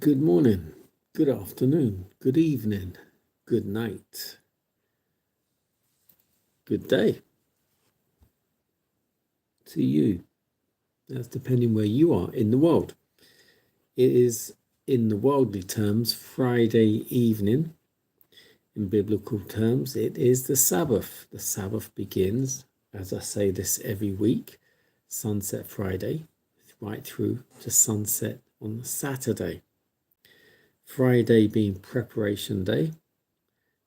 Good morning, good afternoon, good evening, good night, good day to you. That's depending where you are in the world. It is, in the worldly terms, Friday evening. In biblical terms, it is the Sabbath. The Sabbath begins, as I say this every week, sunset Friday, right through to sunset on Saturday. Friday being preparation day,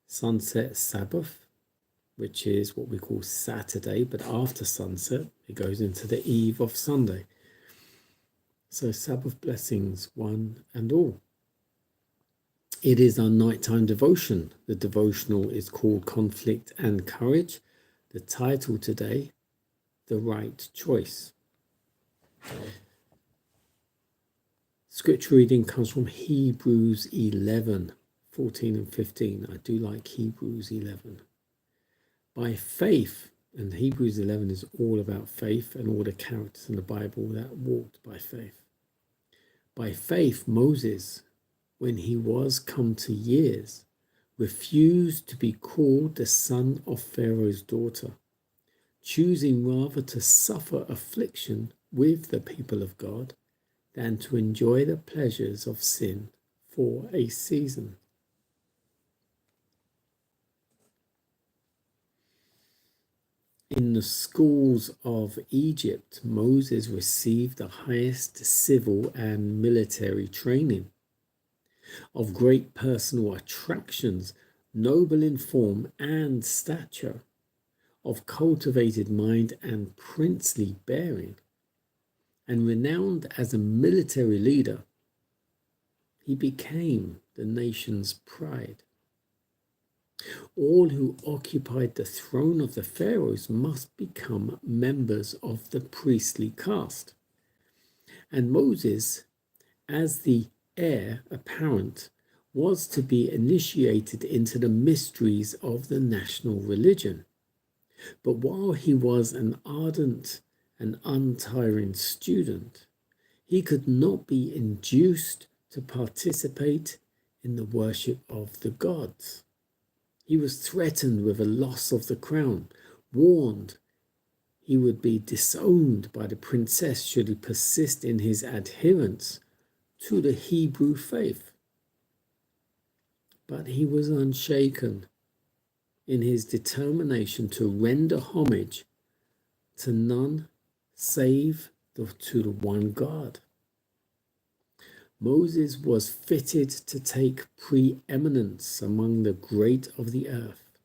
sunset Sabbath, which is what we call Saturday, but after sunset, it goes into the eve of Sunday. So Sabbath blessings, one and all. It is our nighttime devotion. The devotional is called Conflict and Courage. The title today, The Right Choice. Scripture reading comes from Hebrews 11, 14 and 15. I do like Hebrews 11. By faith, and Hebrews 11 is all about faith and all the characters in the Bible that walked by faith. By faith, Moses, when he was come to years, refused to be called the son of Pharaoh's daughter, choosing rather to suffer affliction with the people of God than to enjoy the pleasures of sin for a season. In the schools of Egypt, Moses received the highest civil and military training. Of great personal attractions, noble in form and stature, of cultivated mind and princely bearing, and renowned as a military leader, he became the nation's pride. All who occupied the throne of the Pharaohs must become members of the priestly caste. And Moses, as the heir apparent, was to be initiated into the mysteries of the national religion. But while he was an ardent and untiring student, he could not be induced to participate in the worship of the gods. He was threatened with a loss of the crown, warned he would be disowned by the princess should he persist in his adherence to the Hebrew faith. But he was unshaken in his determination to render homage to none save to the one God. Moses was fitted to take preeminence among the great of the earth,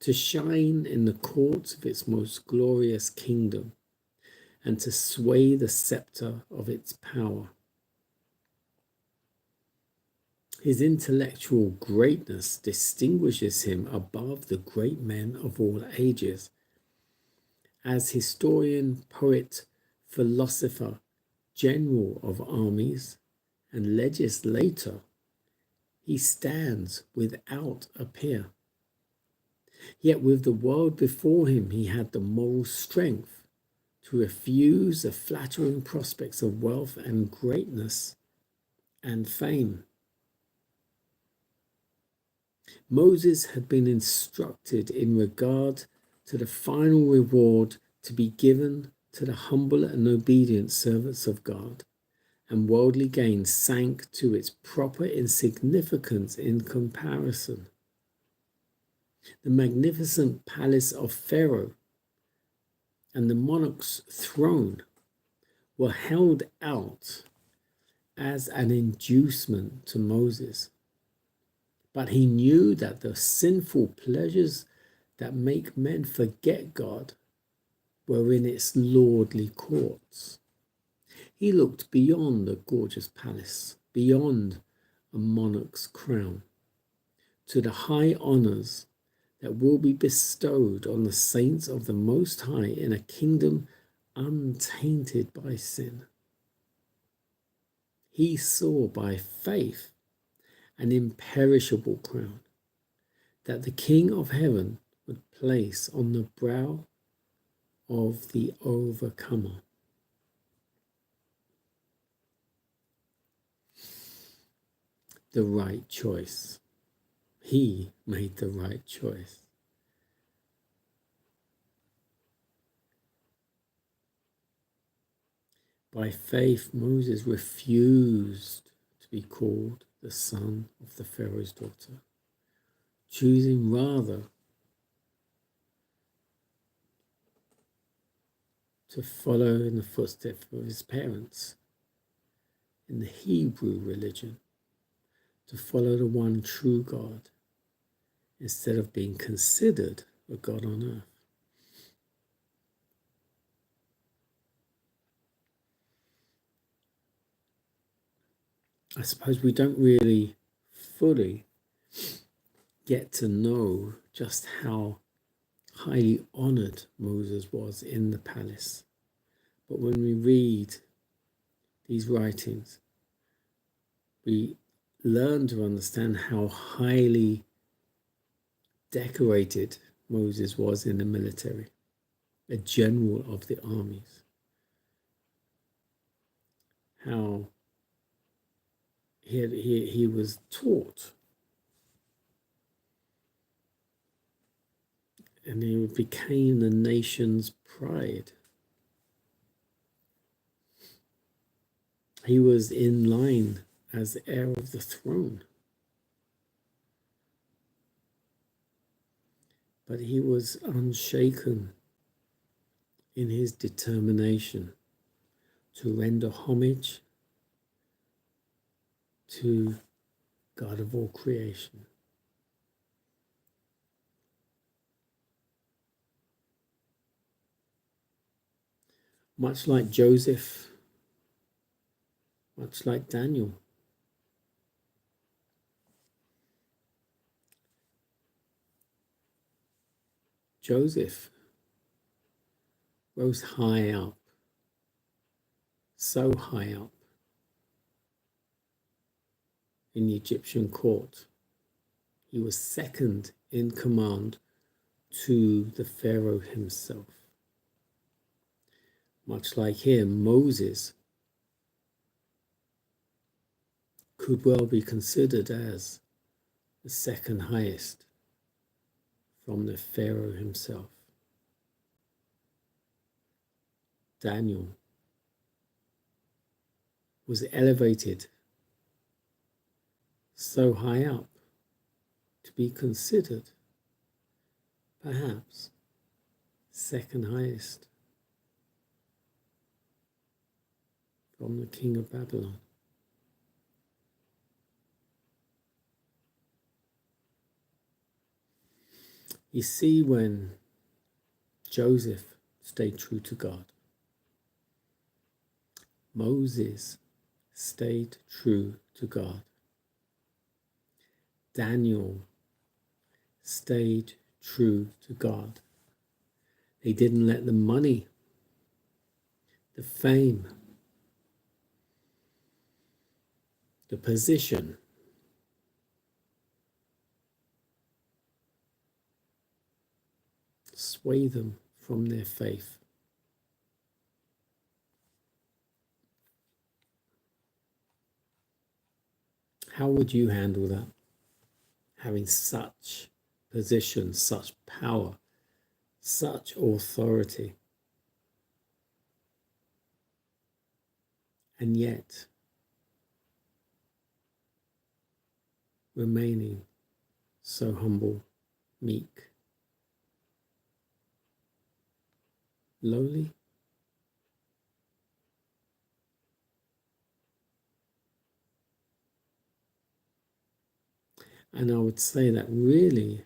to shine in the courts of its most glorious kingdom, and to sway the scepter of its power. His intellectual greatness distinguishes him above the great men of all ages. As historian, poet, philosopher, general of armies, and legislator, he stands without a peer. Yet with the world before him, he had the moral strength to refuse the flattering prospects of wealth and greatness and fame. Moses had been instructed in regard to the final reward to be given to the humble and obedient servants of God, and worldly gain sank to its proper insignificance in comparison. The magnificent palace of Pharaoh and the monarch's throne were held out as an inducement to Moses. But he knew that the sinful pleasures that make men forget God were in its lordly courts. He looked beyond the gorgeous palace, beyond a monarch's crown, to the high honors that will be bestowed on the saints of the Most High in a kingdom untainted by sin. He saw by faith an imperishable crown that the King of heaven would place on the brow of the overcomer. the right choice. He made the right choice. By faith, Moses refused to be called the son of the Pharaoh's daughter, choosing rather to follow in the footsteps of his parents in the Hebrew religion, to follow the one true God, instead of being considered a God on earth. I suppose we don't really fully get to know just how highly honored Moses was in the palace. But when we read these writings, we learn to understand how highly decorated Moses was in the military, a general of the armies. How he was taught, and he became the nation's pride. He was in line as the heir of the throne. But he was unshaken in his determination to render homage to God of all creation. Much like Joseph, much like Daniel, Joseph rose high up, so high up in the Egyptian court. He was second in command to the Pharaoh himself. Much like him, Moses could well be considered as the second highest from the Pharaoh himself. Daniel was elevated so high up to be considered perhaps second highest from the king of Babylon. You see, when Joseph stayed true to God, Moses stayed true to God, Daniel stayed true to God. They didn't let the money, the fame, the position sway them from their faith. How would you handle that? Having such position, such power, such authority, and yet remaining so humble, meek, lowly? And I would say that really,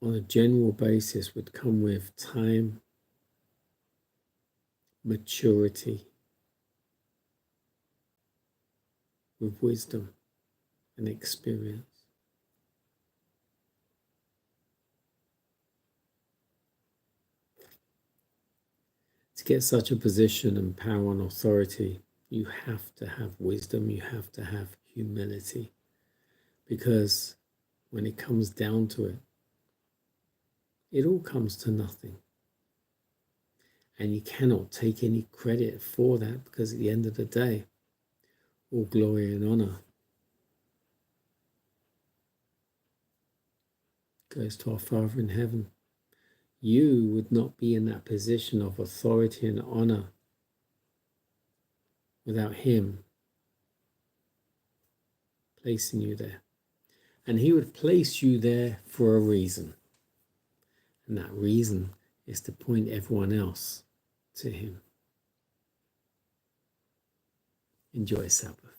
on a general basis, would come with time, maturity, with wisdom and experience. To get such a position and power and authority, you have to have wisdom, you have to have humility, because when it comes down to it, it all comes to nothing. And you cannot take any credit for that, because at the end of the day, all glory and honor goes to our Father in heaven. You would not be in that position of authority and honor without Him placing you there. And He would place you there for a reason. And that reason is to point everyone else to Him. Enjoy Sabbath.